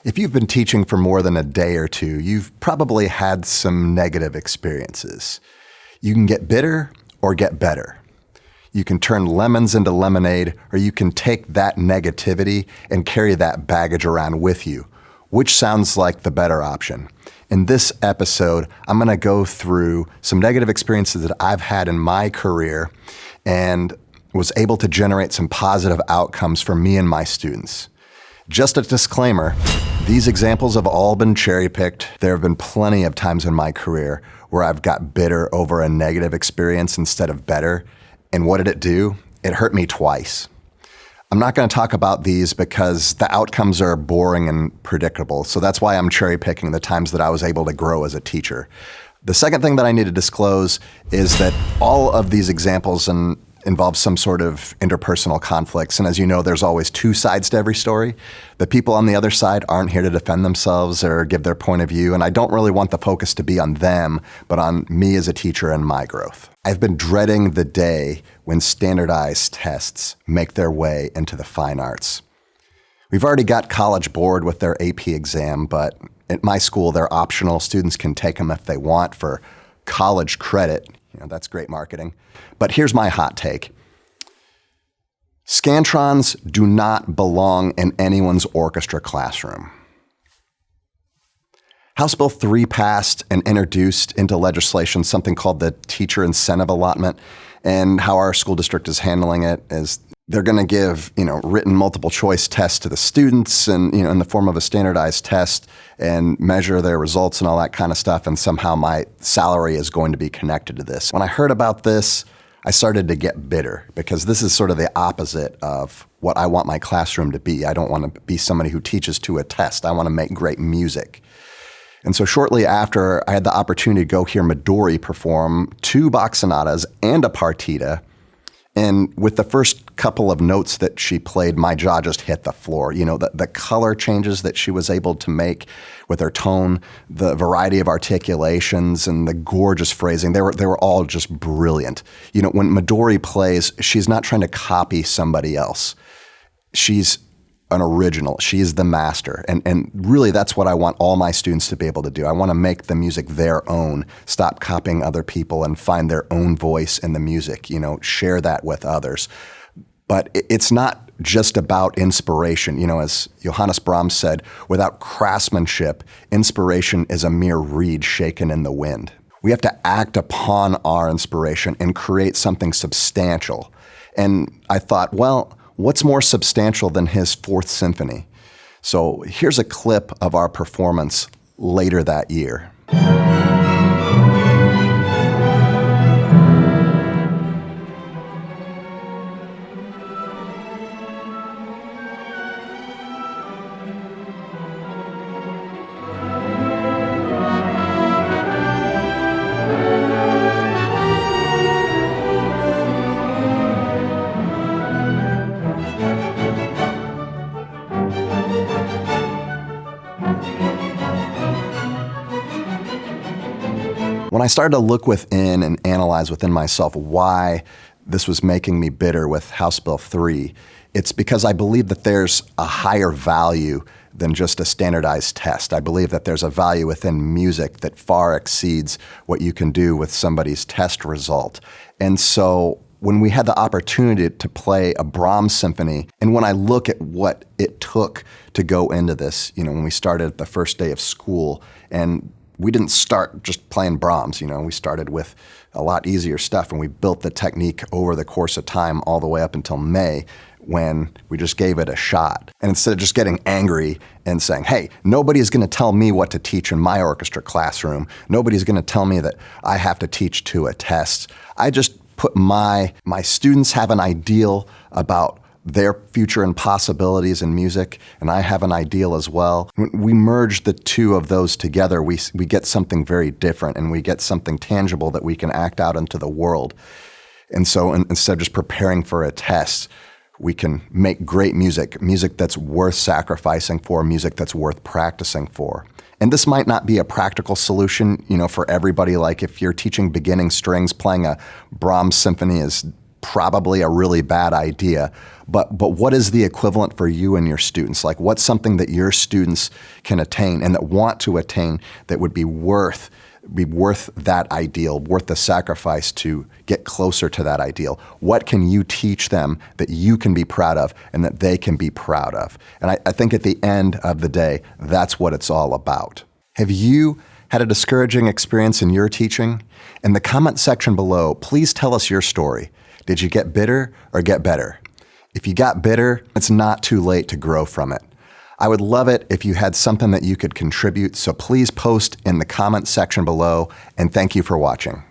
If you've been teaching for more than a day or two, you've probably had some negative experiences. You can get bitter or get better. You can turn lemons into lemonade, or you can take that negativity and carry that baggage around with you. Which sounds like the better option? In this episode, I'm going to go through some negative experiences that I've had in my career and was able to generate some positive outcomes for me and my students. Just a disclaimer, these examples have all been cherry-picked. There have been plenty of times in my career where I've got bitter over a negative experience instead of better. And what did it do? It hurt me twice. I'm not going to talk about these because the outcomes are boring and predictable. So that's why I'm cherry-picking the times that I was able to grow as a teacher. The second thing that I need to disclose is that all of these examples involve some sort of interpersonal conflicts. And as you know, there's always two sides to every story. The people on the other side aren't here to defend themselves or give their point of view. And I don't really want the focus to be on them, but on me as a teacher and my growth. I've been dreading the day when standardized tests make their way into the fine arts. We've already got College Board with their AP exam, but at my school, they're optional. Students can take them if they want for college credit. That's great marketing. But here's my hot take. Scantrons do not belong in anyone's orchestra classroom. House Bill 3 passed and introduced into legislation something called the teacher incentive allotment, and how our school district is handling it is they're going to give, written multiple choice tests to the students and, in the form of a standardized test and measure their results and all that kind of stuff. And somehow my salary is going to be connected to this. When I heard about this, I started to get bitter because this is sort of the opposite of what I want my classroom to be. I don't want to be somebody who teaches to a test. I want to make great music. And so shortly after, I had the opportunity to go hear Midori perform 2 Bach sonatas and a partita. And with the first couple of notes that she played, my jaw just hit the floor. The color changes that she was able to make with her tone, the variety of articulations, and the gorgeous phrasing, they were all just brilliant. When Midori plays, she's not trying to copy somebody else. She's an original. She is the master. And really, that's what I want all my students to be able to do. I want to make the music their own, stop copying other people and find their own voice in the music, share that with others. But it's not just about inspiration. As Johannes Brahms said, without craftsmanship, inspiration is a mere reed shaken in the wind. We have to act upon our inspiration and create something substantial. And I thought, well, what's more substantial than his 4th Symphony? So here's a clip of our performance later that year. When I started to look within and analyze within myself why this was making me bitter with House Bill 3, it's because I believe that there's a higher value than just a standardized test. I believe that there's a value within music that far exceeds what you can do with somebody's test result. And so when we had the opportunity to play a Brahms symphony, and when I look at what it took to go into this, when we started the first day of school, and we didn't start just playing Brahms, we started with a lot easier stuff, and we built the technique over the course of time all the way up until May when we just gave it a shot. And instead of just getting angry and saying, hey, nobody's going to tell me what to teach in my orchestra classroom, nobody's going to tell me that I have to teach to a test, I just put my students have an ideal about their future and possibilities in music, and I have an ideal as well. When we merge the two of those together, we get something very different, and we get something tangible that we can act out into the world. And so instead of just preparing for a test, we can make great music that's worth sacrificing for, music that's worth practicing for. And this might not be a practical solution, for everybody. Like if you're teaching beginning strings, playing a Brahms symphony is probably a really bad idea. But what is the equivalent for you and your students? Like, what's something that your students can attain and that want to attain that would be worth that ideal, worth the sacrifice to get closer to that ideal? What can you teach them that you can be proud of and that they can be proud of? And I think at the end of the day, that's what it's all about. Have you had a discouraging experience in your teaching? In the comment section below, please tell us your story. Did you get bitter or get better? If you got bitter, it's not too late to grow from it. I would love it if you had something that you could contribute, so please post in the comment section below, and thank you for watching.